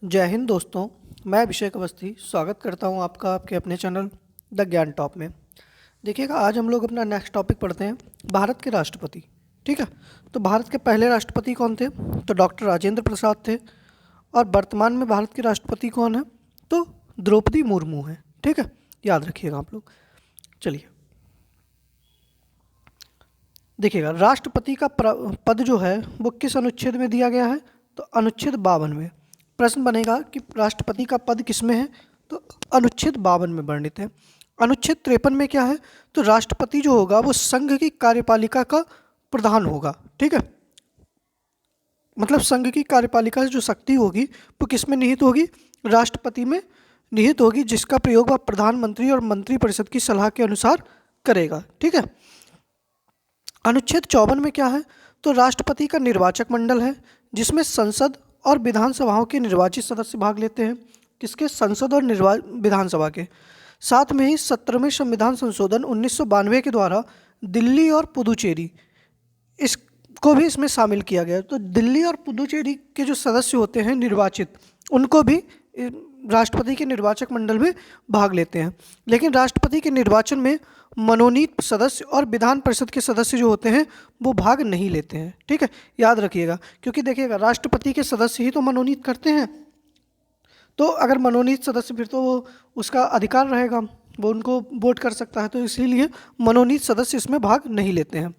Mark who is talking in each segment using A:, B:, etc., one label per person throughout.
A: जय हिंद दोस्तों। मैं अभिषेक अवस्थी स्वागत करता हूं आपका आपके अपने चैनल द ज्ञान टॉप में। देखिएगा, आज हम लोग अपना नेक्स्ट टॉपिक पढ़ते हैं भारत के राष्ट्रपति। ठीक है, तो भारत के पहले राष्ट्रपति कौन थे? तो डॉक्टर राजेंद्र प्रसाद थे। और वर्तमान में भारत के राष्ट्रपति कौन है? तो द्रौपदी मुर्मू है। ठीक है, याद रखिएगा आप लोग। चलिए देखिएगा, राष्ट्रपति का पद जो है वो किस अनुच्छेद में दिया गया है? तो अनुच्छेद 52 में। प्रश्न बनेगा कि राष्ट्रपति का पद किस में है? तो अनुच्छेद 52 में वर्णित है। अनुच्छेद 53 में क्या है? तो राष्ट्रपति जो होगा वो संघ की कार्यपालिका का प्रधान होगा। ठीक है, मतलब संघ की कार्यपालिका से जो शक्ति होगी वो किस में निहित होगी? राष्ट्रपति में निहित होगी, जिसका प्रयोग वह प्रधानमंत्री और मंत्रिपरिषद की सलाह के अनुसार करेगा। ठीक है, अनुच्छेद 54 में क्या है? तो राष्ट्रपति का निर्वाचक मंडल है, जिसमें संसद और विधानसभाओं के निर्वाचित सदस्य भाग लेते हैं। किसके? संसद और विधानसभा के। साथ में ही 17वें संविधान संशोधन 1992 के द्वारा दिल्ली और पुदुचेरी इसको भी इसमें शामिल किया गया। तो दिल्ली और पुदुचेरी के जो सदस्य होते हैं निर्वाचित, उनको भी राष्ट्रपति के निर्वाचक मंडल में भाग लेते हैं। लेकिन राष्ट्रपति के निर्वाचन में मनोनीत सदस्य और विधान परिषद के सदस्य जो होते हैं वो भाग नहीं लेते हैं। ठीक है, याद रखिएगा, क्योंकि देखिएगा राष्ट्रपति के सदस्य ही तो मनोनीत करते हैं। तो अगर मनोनीत सदस्य, फिर तो वो उसका अधिकार रहेगा, वो उनको वोट कर सकता है। तो इसीलिए मनोनीत सदस्य इसमें भाग नहीं लेते हैं।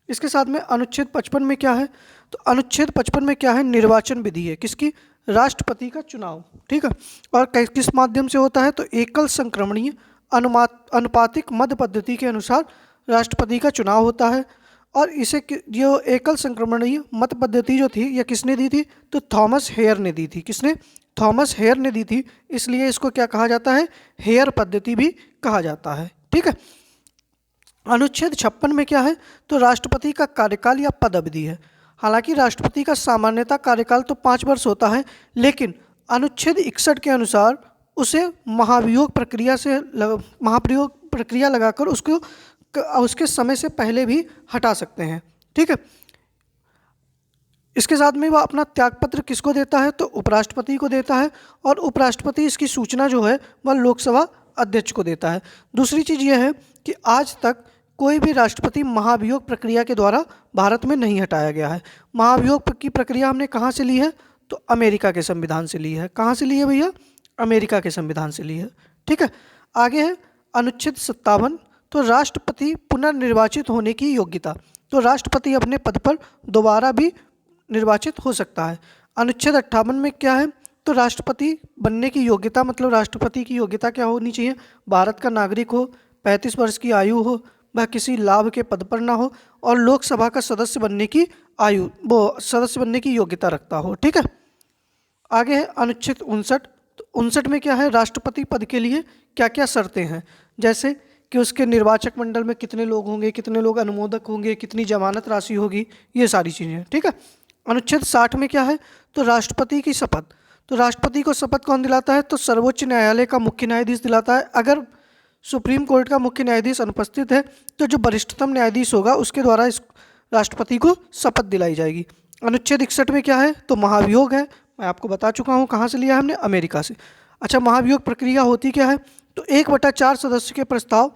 A: इसके साथ में अनुच्छेद 55 में क्या है? तो अनुच्छेद 55 में क्या है? निर्वाचन विधि है। किसकी? राष्ट्रपति का चुनाव। ठीक है, और किस माध्यम से होता है? तो एकल संक्रमणीय अनुपातिक मत पद्धति के अनुसार राष्ट्रपति का चुनाव होता है। और इसे जो एकल संक्रमणीय मत पद्धति जो थी, यह किसने दी थी? तो थॉमस हेयर ने दी थी। किसने? थॉमस हेयर ने दी थी। इसलिए इसको क्या कहा जाता है? हेयर पद्धति भी कहा जाता है। ठीक है, अनुच्छेद 56 में क्या है? तो राष्ट्रपति का कार्यकाल या पद अवधि है। हालांकि राष्ट्रपति का सामान्यतः कार्यकाल तो 5 वर्ष होता है, लेकिन अनुच्छेद 61 के अनुसार उसे महाभियोग प्रक्रिया लगाकर उसके समय से पहले भी हटा सकते हैं। ठीक है, इसके साथ में वह अपना त्यागपत्र किसको देता है? तो उपराष्ट्रपति को देता है। और उपराष्ट्रपति इसकी सूचना जो है वह लोकसभा अध्यक्ष को देता है। दूसरी चीज़ यह है कि आज तक कोई भी राष्ट्रपति महाभियोग प्रक्रिया के द्वारा भारत में नहीं हटाया गया है। महाभियोग की प्रक्रिया हमने कहाँ से ली है? तो अमेरिका के संविधान से ली है। कहाँ से ली है भैया? अमेरिका के संविधान से ली है। ठीक है, आगे है अनुच्छेद 57। तो राष्ट्रपति पुनर्निर्वाचित होने की योग्यता। तो राष्ट्रपति अपने पद पर दोबारा भी निर्वाचित हो सकता है। अनुच्छेद 58 में क्या है? तो राष्ट्रपति बनने की योग्यता, मतलब राष्ट्रपति की योग्यता क्या होनी चाहिए? भारत का नागरिक हो, 35 वर्ष की आयु हो, वह किसी लाभ के पद पर ना हो, और लोकसभा का सदस्य बनने की योग्यता रखता हो। ठीक है, आगे है अनुच्छेद 59। तो 59 में क्या है? राष्ट्रपति पद के लिए क्या क्या शर्तें हैं, जैसे कि उसके निर्वाचक मंडल में कितने लोग होंगे, कितने लोग अनुमोदक होंगे, कितनी जमानत राशि होगी, ये सारी चीज़ें। ठीक है, अनुच्छेद 60 में क्या है? तो राष्ट्रपति की शपथ। तो राष्ट्रपति को शपथ कौन दिलाता है? तो सर्वोच्च न्यायालय का मुख्य न्यायाधीश दिलाता है। अगर सुप्रीम कोर्ट का मुख्य न्यायाधीश अनुपस्थित है तो जो वरिष्ठतम न्यायाधीश होगा उसके द्वारा इस राष्ट्रपति को शपथ दिलाई जाएगी। अनुच्छेद 61 में क्या है? तो महाभियोग है। मैं आपको बता चुका हूँ कहाँ से लिया है हमने, अमेरिका से। अच्छा, महाभियोग प्रक्रिया होती क्या है? तो 1/4 सदस्य के प्रस्ताव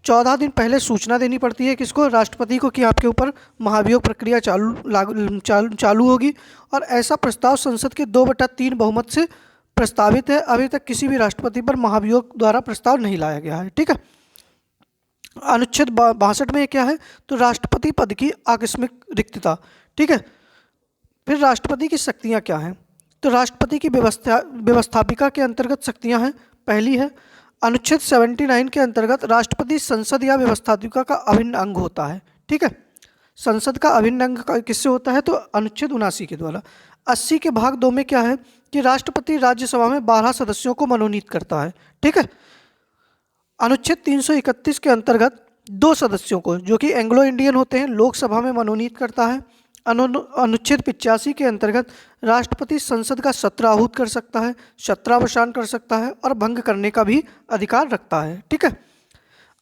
A: 14 दिन पहले सूचना देनी पड़ती है। किसको? राष्ट्रपति को, कि आपके ऊपर महाभियोग प्रक्रिया चालू होगी। और ऐसा प्रस्ताव संसद के 2/3 बहुमत से प्रस्तावित है। अभी तक किसी भी राष्ट्रपति पर महाभियोग द्वारा प्रस्ताव नहीं लाया गया है। ठीक है, अनुच्छेद 62 में क्या है? तो राष्ट्रपति पद की आकस्मिक रिक्तता। ठीक है, फिर राष्ट्रपति की शक्तियां क्या हैं? तो राष्ट्रपति की व्यवस्थापिका के अंतर्गत शक्तियां हैं। पहली है अनुच्छेद 79 के अंतर्गत राष्ट्रपति संसद या व्यवस्थापिका का अभिन्न अंग होता है। ठीक है, संसद का अभिन्न अंग किससे होता है? तो अनुच्छेद 79 के द्वारा। 80 के भाग 2 में क्या है? कि राष्ट्रपति राज्यसभा में 12 सदस्यों को मनोनीत करता है। ठीक है, अनुच्छेद 331 के अंतर्गत 2 सदस्यों को, जो कि एंग्लो इंडियन होते हैं, लोकसभा में मनोनीत करता है। अनुच्छेद 85 के अंतर्गत राष्ट्रपति संसद का सत्र आहूत कर सकता है, सत्रावसान कर सकता है और भंग करने का भी अधिकार रखता है। ठीक है,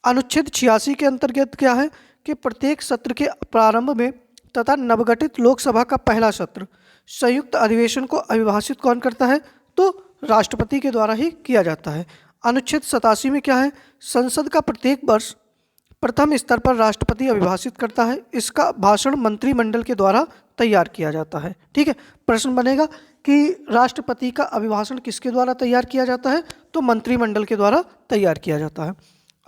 A: अनुच्छेद 86 के अंतर्गत क्या है? कि प्रत्येक सत्र के प्रारंभ में तथा नवगठित लोकसभा का पहला सत्र संयुक्त अधिवेशन को अभिभाषित कौन करता है? तो राष्ट्रपति के द्वारा ही किया जाता है। अनुच्छेद 87 में क्या है, संसद का प्रत्येक वर्ष प्रथम स्तर पर राष्ट्रपति अभिभाषित करता है। इसका भाषण मंत्रिमंडल के द्वारा तैयार किया जाता है। ठीक है, प्रश्न बनेगा कि राष्ट्रपति का अभिभाषण किसके द्वारा तैयार किया जाता है, तो मंत्रिमंडल के द्वारा तैयार किया जाता है।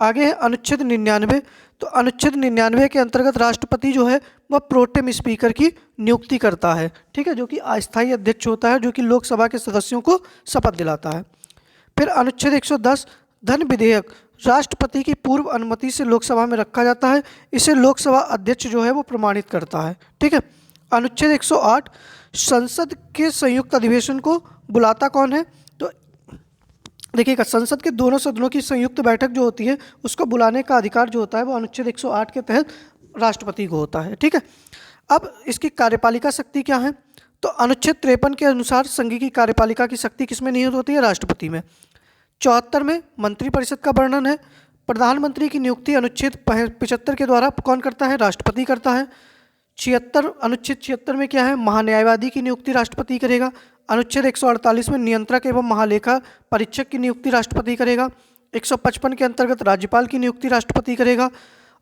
A: आगे है अनुच्छेद 99। तो अनुच्छेद 99 के अंतर्गत राष्ट्रपति जो है वह प्रोटेम स्पीकर की नियुक्ति करता है। ठीक है, जो कि अस्थायी अध्यक्ष होता है, जो कि लोकसभा के सदस्यों को शपथ दिलाता है। फिर अनुच्छेद 110 धन विधेयक राष्ट्रपति की पूर्व अनुमति से लोकसभा में रखा जाता है। इसे लोकसभा अध्यक्ष जो है वो प्रमाणित करता है। ठीक है, अनुच्छेद 108 संसद के संयुक्त अधिवेशन को बुलाता कौन है, तो देखिएगा संसद के दोनों सदनों की संयुक्त बैठक जो होती है उसको बुलाने का अधिकार जो होता है वो अनुच्छेद 108 के तहत राष्ट्रपति को होता है। ठीक है, अब इसकी कार्यपालिका शक्ति क्या है, तो अनुच्छेद 53 के अनुसार संघ की कार्यपालिका की शक्ति किसमें निहित होती है, राष्ट्रपति में। 74 में मंत्रिपरिषद का वर्णन है। प्रधानमंत्री की नियुक्ति अनुच्छेद 75 के द्वारा कौन करता है, राष्ट्रपति करता है। 76 अनुच्छेद 76 में क्या है, महान्यायवादी की नियुक्ति राष्ट्रपति करेगा। अनुच्छेद 148 में नियंत्रक एवं महालेखा परीक्षक की नियुक्ति राष्ट्रपति करेगा। 155 के अंतर्गत राज्यपाल की नियुक्ति राष्ट्रपति करेगा।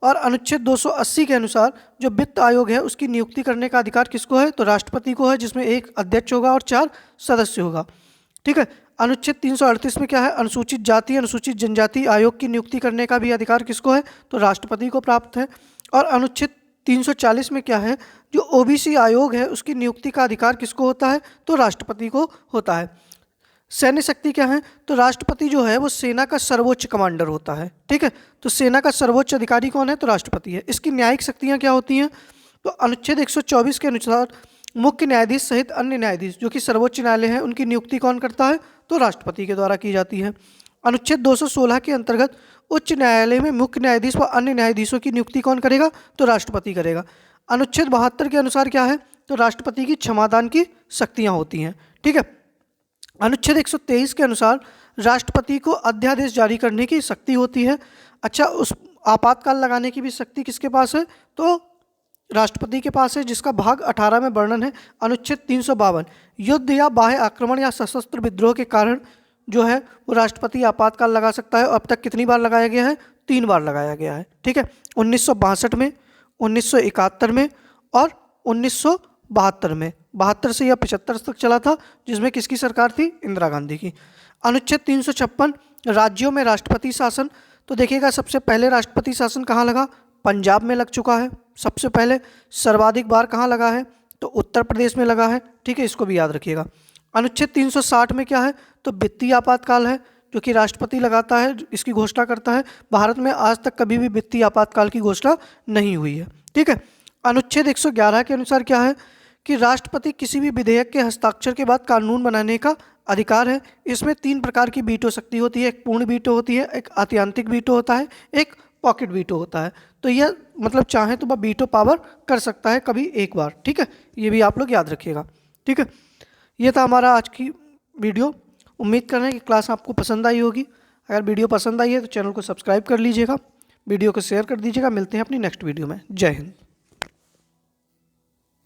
A: और अनुच्छेद 280 के अनुसार जो वित्त आयोग है उसकी नियुक्ति करने का अधिकार किसको है, तो राष्ट्रपति को है, जिसमें एक अध्यक्ष होगा और 4 सदस्य होगा। ठीक है, अनुच्छेद 338 में क्या है, अनुसूचित जाति अनुसूचित जनजाति आयोग की नियुक्ति करने का भी अधिकार किसको है, तो राष्ट्रपति को प्राप्त है। और अनुच्छेद 340 में क्या है, जो ओबीसी आयोग है उसकी नियुक्ति का अधिकार किसको होता है, तो राष्ट्रपति को होता है। सैन्य शक्ति क्या है, तो राष्ट्रपति जो है वो सेना का सर्वोच्च कमांडर होता है। ठीक है, तो सेना का सर्वोच्च अधिकारी कौन है, तो राष्ट्रपति है। इसकी न्यायिक शक्तियाँ क्या होती हैं, तो अनुच्छेद 124 के अनुसार मुख्य न्यायाधीश सहित अन्य न्यायाधीश जो कि सर्वोच्च न्यायालय है उनकी नियुक्ति कौन करता है, तो राष्ट्रपति के द्वारा की जाती है। अनुच्छेद 216 के अंतर्गत उच्च न्यायालय में मुख्य न्यायाधीश व अन्य न्यायाधीशों की नियुक्ति कौन करेगा, तो राष्ट्रपति करेगा। अनुच्छेद 72 के अनुसार क्या है, तो राष्ट्रपति की क्षमादान की शक्तियाँ होती हैं। ठीक है, अनुच्छेद 123 के अनुसार राष्ट्रपति को अध्यादेश जारी करने की शक्ति होती है। अच्छा, उस आपातकाल लगाने की भी शक्ति किसके पास है, तो राष्ट्रपति के पास है, जिसका भाग 18 में वर्णन है। अनुच्छेद 352 युद्ध या बाह्य आक्रमण या सशस्त्र विद्रोह के कारण जो है वो राष्ट्रपति आपातकाल लगा सकता है। अब तक कितनी बार लगाया गया है, 3 बार लगाया गया है। ठीक है, 1962 में, 1971 में और 1972 में। 72 से या 75 तक चला था, जिसमें किसकी सरकार थी, इंदिरा गांधी की। अनुच्छेद 356 राज्यों में राष्ट्रपति शासन, तो देखिएगा सबसे पहले राष्ट्रपति शासन कहाँ लगा, पंजाब में लग चुका है सबसे पहले। सर्वाधिक बार कहाँ लगा है, तो उत्तर प्रदेश में लगा है। ठीक है, इसको भी याद रखिएगा। अनुच्छेद 360 में क्या है, तो वित्तीय आपातकाल है, जो कि राष्ट्रपति लगाता है, इसकी घोषणा करता है। भारत में आज तक कभी भी वित्तीय आपातकाल की घोषणा नहीं हुई है। ठीक है, अनुच्छेद 111 के अनुसार क्या है कि राष्ट्रपति किसी भी विधेयक के हस्ताक्षर के बाद कानून बनाने का अधिकार है। इसमें 3 प्रकार की वीटो शक्ति होती है, एक पूर्ण वीटो होती है, एक आत्यांतिक वीटो होता है, एक पॉकेट वीटो होता है। तो यह मतलब चाहे तो वह वीटो पावर कर सकता है कभी एक बार। ठीक है, ये भी आप लोग याद रखिएगा। ठीक है, ये था हमारा आज की वीडियो। उम्मीद कर रहे हैं कि क्लास आपको पसंद आई होगी। अगर वीडियो पसंद आई है तो चैनल को सब्सक्राइब कर लीजिएगा, वीडियो को शेयर कर दीजिएगा। मिलते हैं अपनी नेक्स्ट वीडियो में। जय हिंद।